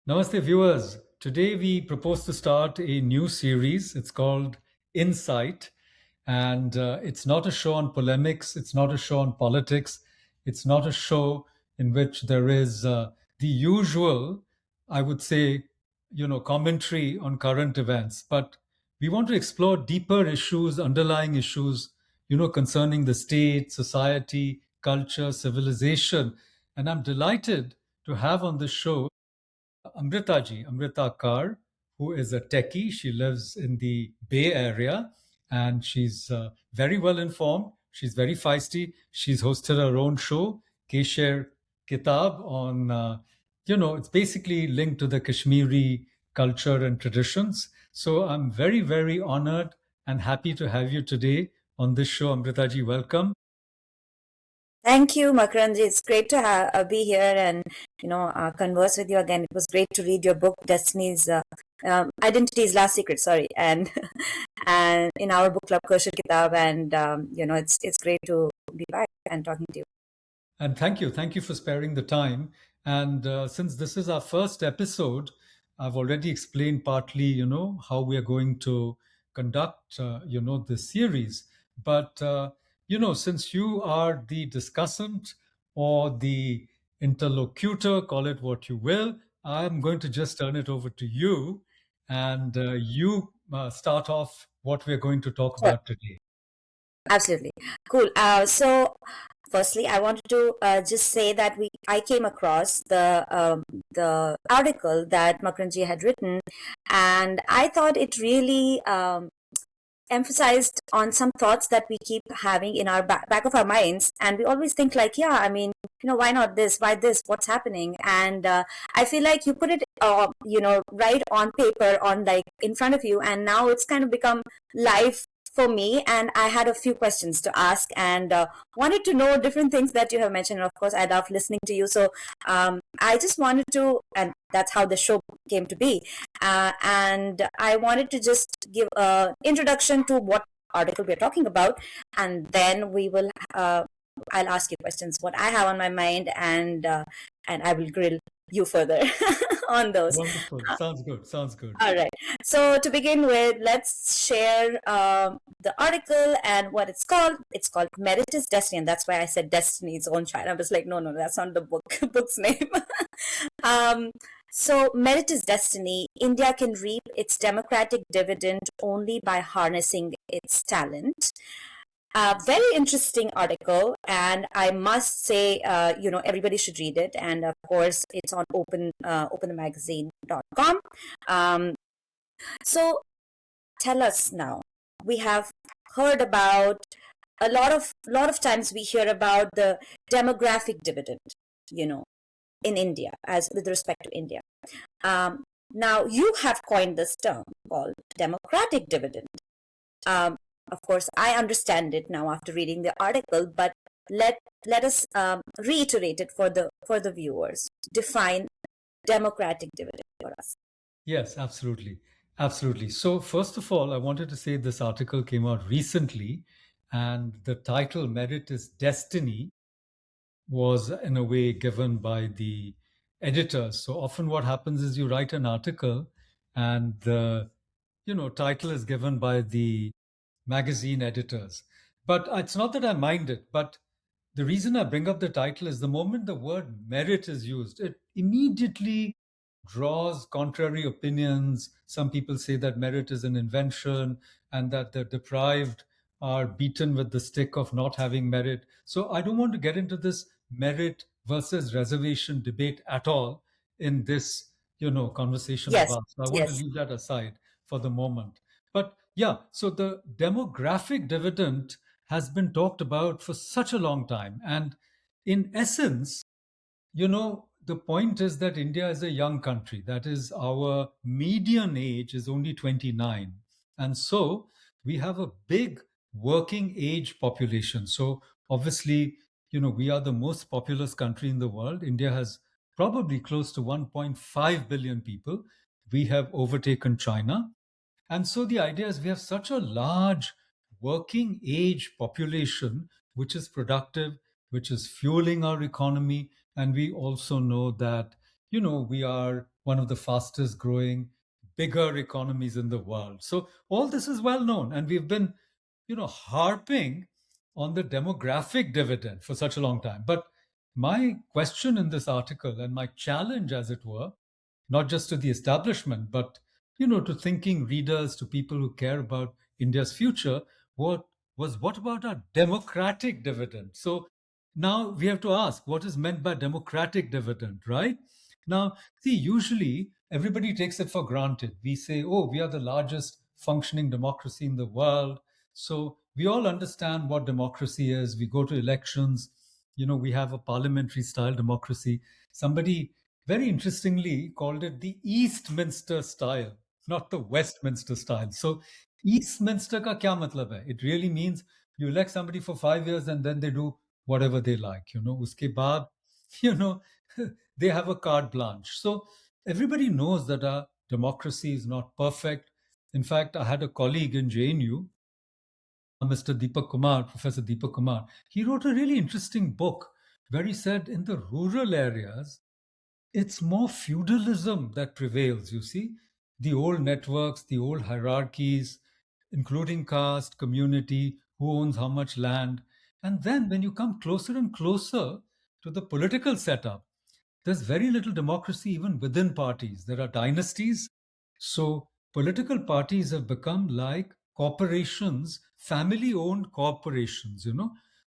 Namaste, viewers. Today we propose to start a new series. It's called Insight. And it's not a show on polemics, it's not a show on politics, it's not a show in which there is the usual, I would say, commentary on current events. But we want to explore deeper issues, underlying issues, concerning the state, society, culture, civilization. And I'm delighted to have on the show Amrita Kar, who is a techie. She lives in the Bay Area and she's very well informed. She's very feisty. She's hosted her own show, Kesher Kitab, on, it's basically linked to the Kashmiri culture and traditions. So I'm very, very honored and happy to have you today on this show. Amritaji, welcome. Thank you, Makarand. It's great to be here and converse with you again. It was great to read your book, Destiny's Identity's Last Secret. Sorry, and and in our book club, Kaushal Kitab, and it's great to be back and talking to you. And thank you for sparing the time. And since this is our first episode, I've already explained partly, how we are going to conduct, this series. But, since you are the discussant or the interlocutor, call it what you will, I'm going to just turn it over to you. And you start off what we're going to talk Sure, about today. absolutely cool. So firstly, I wanted to just say that I came across the article that Makarandji had written, and I thought it really emphasized on some thoughts that we keep having in our back of our minds, and we always think like, yeah, I mean, why not this, why this, what's happening? And I feel like you put it right on paper, on like in front of you, and now it's kind of become live for me, and I had a few questions to ask, and wanted to know different things that you have mentioned. And of course, I love listening to you, so I just wanted to, and that's how the show came to be. And I wanted to just give an introduction to what article we're talking about, and then we will. I'll ask you questions, what I have on my mind, and I will grill you further on those. Wonderful. Sounds good. Sounds good. All right. So to begin with, let's share the article and what it's called. It's called "Merit is Destiny," and that's why I said Destiny's Own Child. I was like, no, that's not the book's name. um, so, Merit is Destiny. India can reap its democratic dividend only by harnessing its talent. Very interesting article, and I must say, everybody should read it. And of course, it's on openthemagazine.com. So, tell us now. We have heard about a lot of times we hear about the demographic dividend, you know, in India, as with respect to India. Now, you have coined this term called democratic dividend. Of course, I understand it now after reading the article, but let us reiterate it for the viewers. Define democratic dividend for us. Yes, absolutely. Absolutely. So, first of all, I wanted to say this article came out recently, and the title Merit is Destiny was, in a way, given by the editors. So, often what happens is you write an article, and the title is given by the magazine editors. But it's not that I mind it, but the reason I bring up the title is the moment the word merit is used, it immediately draws contrary opinions. Some people say that merit is an invention and that the deprived are beaten with the stick of not having merit. So I don't want to get into this merit versus reservation debate at all in this, conversation of Yes, ours. So I want to yes. leave that aside for the moment. But yeah, so the demographic dividend has been talked about for such a long time. And in essence, the point is that India is a young country. That is, our median age is only 29. And so we have a big working age population. So obviously, we are the most populous country in the world. India has probably close to 1.5 billion people. We have overtaken China. And so the idea is we have such a large working age population, which is productive, which is fueling our economy. And we also know that, we are one of the fastest growing, bigger economies in the world. So all this is well known, and we've been, harping on the demographic dividend for such a long time. But my question in this article, and my challenge, as it were, not just to the establishment, but to thinking readers, to people who care about India's future, what about our democratic dividend? So now we have to ask what is meant by democratic dividend, right? Now, see, usually everybody takes it for granted. We say, oh, we are the largest functioning democracy in the world. So we all understand what democracy is. We go to elections, we have a parliamentary style democracy. Somebody very interestingly called it the Eastminster style, not the Westminster style. So Eastminster ka kya matlab hai? It really means you elect somebody for 5 years and then they do whatever they like. Uske baad, you know, they have a carte blanche. So everybody knows that our democracy is not perfect. In fact, I had a colleague in JNU, Mr. Deepak Kumar, Professor Deepak Kumar. He wrote a really interesting book where he said in the rural areas, it's more feudalism that prevails, you see. The old networks, the old hierarchies, including caste, community, who owns how much land. And then when you come closer and closer to the political setup, there's very little democracy even within parties. There are dynasties. So political parties have become like corporations, family owned corporations.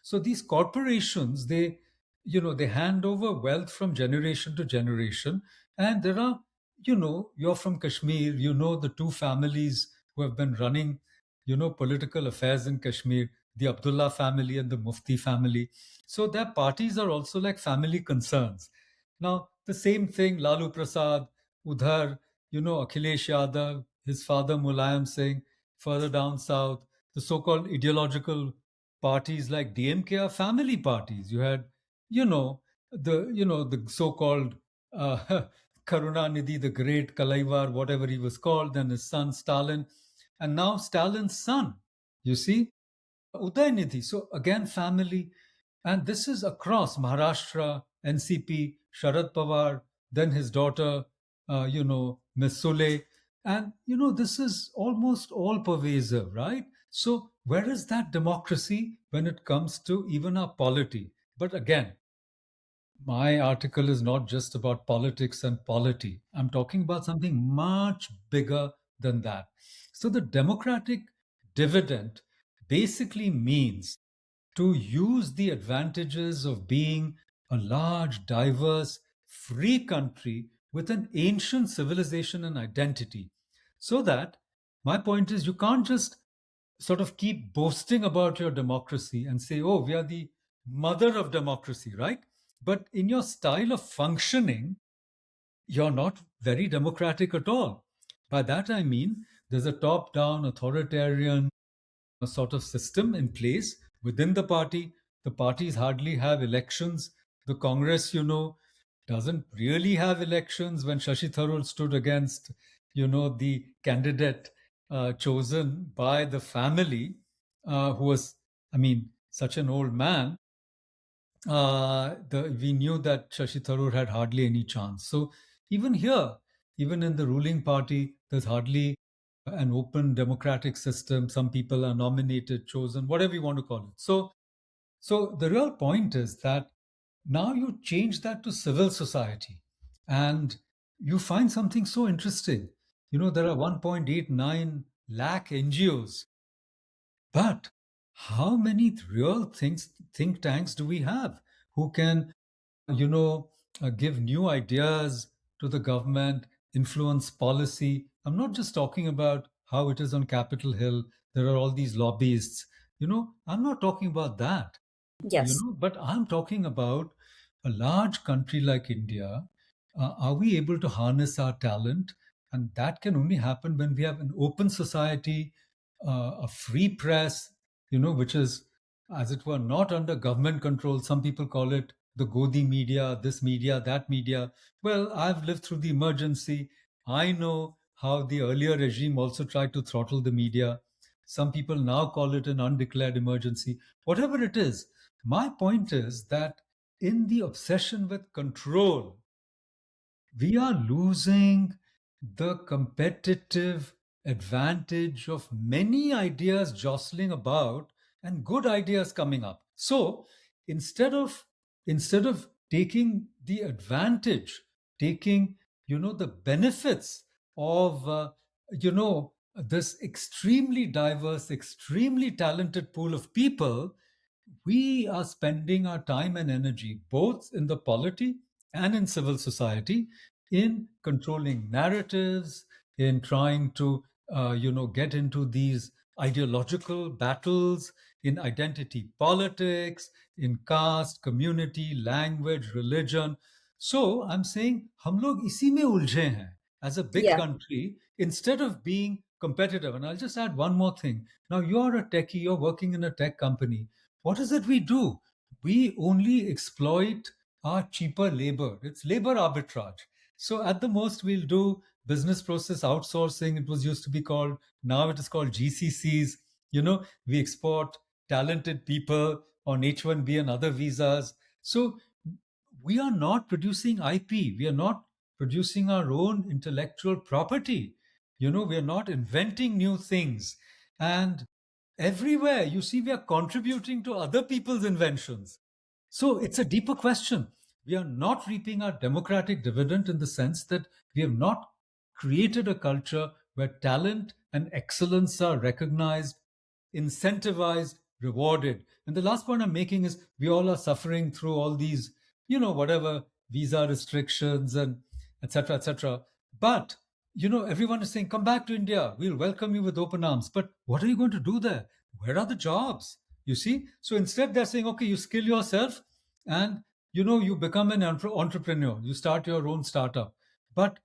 So these corporations, they hand over wealth from generation to generation. And there are, you're from Kashmir, the two families who have been running, political affairs in Kashmir, the Abdullah family and the Mufti family. So their parties are also like family concerns. Now, the same thing, Lalu Prasad, Udhar, Akhilesh Yadav, his father Mulayam Singh, further down south, the so-called ideological parties like DMK are family parties. You had, the so-called Karunanidhi, the great Kalaivar, whatever he was called, then his son Stalin, and now Stalin's son, you see, Udaynidhi. So again, family. And this is across Maharashtra, NCP, Sharad Pawar, then his daughter, Ms. Sule. And, this is almost all pervasive, right? So where is that democracy when it comes to even our polity? But again, my article is not just about politics and polity. I'm talking about something much bigger than that. So the democratic dividend basically means to use the advantages of being a large, diverse, free country with an ancient civilization and identity. So that my point is, you can't just sort of keep boasting about your democracy and say, oh, we are the mother of democracy, right? But in your style of functioning, you're not very democratic at all. By that I mean there's a top down authoritarian sort of system in place within the party. The parties hardly have elections. The Congress, doesn't really have elections. When Shashi Tharoor stood against, the candidate chosen by the family, who was, I mean, such an old man, we knew that Shashi Tharoor had hardly any chance. So even here, even in the ruling party, there's hardly an open democratic system. Some people are nominated, chosen, whatever you want to call it. So the real point is that now you change that to civil society, and you find something so interesting. There are 1.89 lakh NGOs, but how many real think tanks do we have who can, give new ideas to the government, influence policy? I'm not just talking about how it is on Capitol Hill. There are all these lobbyists. I'm not talking about that. Yes. But I'm talking about a large country like India. Are we able to harness our talent? And that can only happen when we have an open society, a free press, which is, as it were, not under government control. Some people call it the Godi media, this media, that media. Well, I've lived through the emergency. I know how the earlier regime also tried to throttle the media. Some people now call it an undeclared emergency. Whatever it is, my point is that in the obsession with control, we are losing the competitive advantage of many ideas jostling about and good ideas coming up. So instead of instead of taking the advantage, taking the benefits of this extremely diverse, extremely talented pool of people, we are spending our time and energy, both in the polity and in civil society, in controlling narratives, in trying to, get into these ideological battles, in identity politics, in caste, community, language, religion. So I'm saying, हम लोग इसी में उलझे हैं as a big Yeah. country instead of being competitive. And I'll just add one more thing. Now you're a techie, you're working in a tech company. What is it we do? We only exploit our cheaper labor. It's labor arbitrage. So at the most, we'll do business process outsourcing. It was used to be called, now it is called GCCs. We export talented people on H1B and other visas. So we are not producing IP. We are not producing our own intellectual property. We are not inventing new things. And everywhere you see, we are contributing to other people's inventions. So it's a deeper question. We are not reaping our democratic dividend in the sense that we have not created a culture where talent and excellence are recognized, incentivized, rewarded. And the last point I'm making is we all are suffering through all these, whatever visa restrictions and etc., etc. But everyone is saying, come back to India. We'll welcome you with open arms. But what are you going to do there? Where are the jobs? You see? So instead, they're saying, okay, you skill yourself and you become an entrepreneur. You start your own startup. But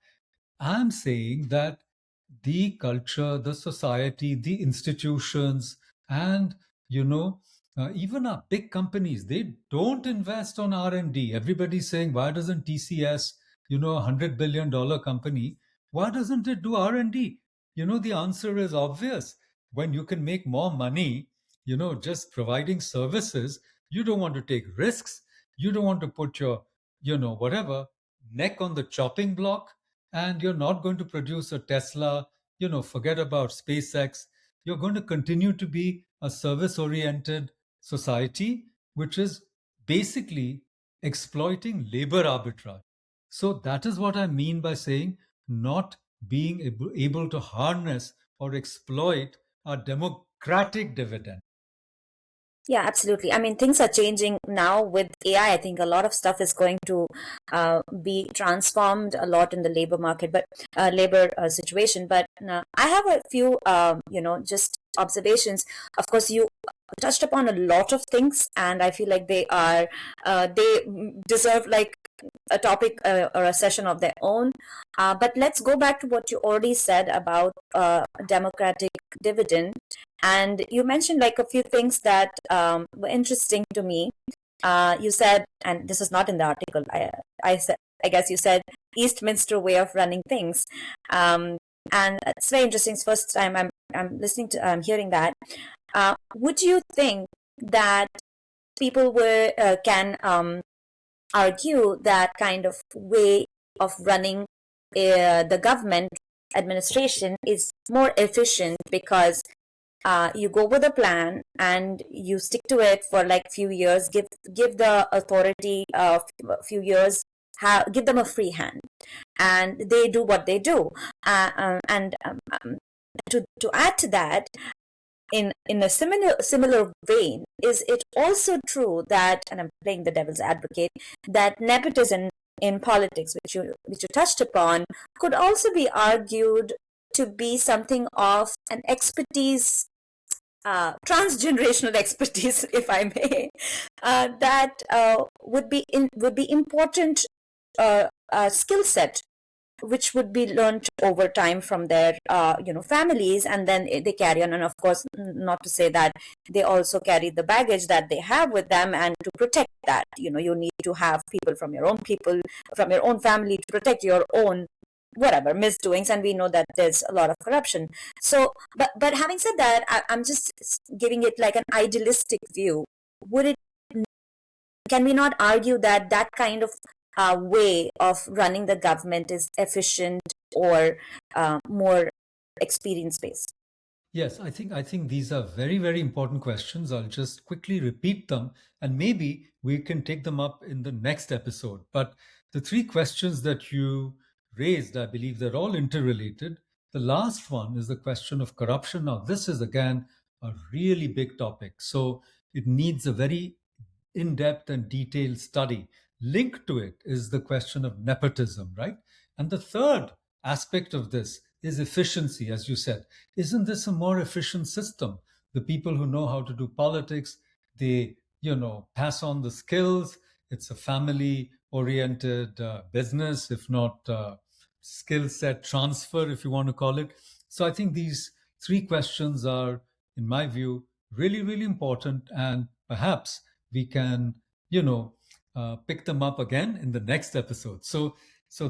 I'm saying that the culture, the society, the institutions, and even our big companies, they don't invest on R&D. Everybody's saying, why doesn't TCS, $100 billion company, why doesn't it do R&D? The answer is obvious. When you can make more money, just providing services, you don't want to take risks. You don't want to put your, whatever, neck on the chopping block, and you're not going to produce a Tesla, forget about SpaceX. You're going to continue to be a service oriented society, which is basically exploiting labor arbitrage. So that is what I mean by saying not being able to harness or exploit our democratic dividend. Yeah, absolutely. I mean, things are changing now with AI. I think a lot of stuff is going to be transformed a lot in the labor market, but labor situation. But I have a few, just observations. Of course, you touched upon a lot of things, and I feel like they deserve like a topic or a session of their own. But let's go back to what you already said about democratic dividend. And you mentioned like a few things that were interesting to me. You said, and this is not in the article, I guess you said Eastminster way of running things. And it's very interesting. It's the first time I'm listening to, I'm hearing that. Would you think that people can argue that kind of way of running the government administration is more efficient because you go with a plan and you stick to it for like few years, give the authority a few years, give them a free hand, and they do what they do. And to add to that, in a similar vein, is it also true that, and I'm playing the devil's advocate, that nepotism in politics, which you touched upon, could also be argued to be something of an expertise, transgenerational expertise, if I may, that would be important skill set, which would be learned over time from their families, and then they carry on. And of course, not to say that they also carry the baggage that they have with them, and to protect that, you need to have people from your own family to protect your own whatever misdoings, and we know that there's a lot of corruption. So but having said that, I'm just giving it like an idealistic view. Would it Can we not argue that that kind of way of running the government is efficient or more experience based? Yes, I think these are very, very important questions. I'll just quickly repeat them and maybe we can take them up in the next episode. But the three questions that you raised, I believe they're all interrelated. The last one is the question of corruption. Now, this is again a really big topic. So it needs a very in depth and detailed study. Linked to it is the question of nepotism, right? And the third aspect of this is efficiency, as you said. Isn't this a more efficient system? The people who know how to do politics, they, pass on the skills. It's a family oriented business, if not skill set transfer, if you want to call it. So I think these three questions are, in my view, really, really important. And perhaps we can, pick them up again in the next episode. So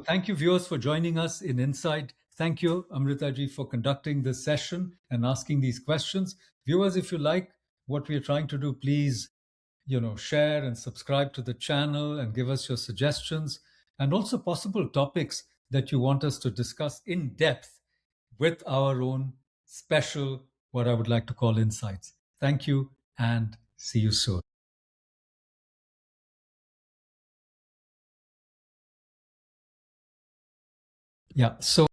thank you, viewers, for joining us in Insight. Thank you, Amrita ji, for conducting this session and asking these questions. Viewers, if you like what we are trying to do, please, share and subscribe to the channel and give us your suggestions and also possible topics that you want us to discuss in depth with our own special, what I would like to call insights. Thank you and see you soon. Yeah. So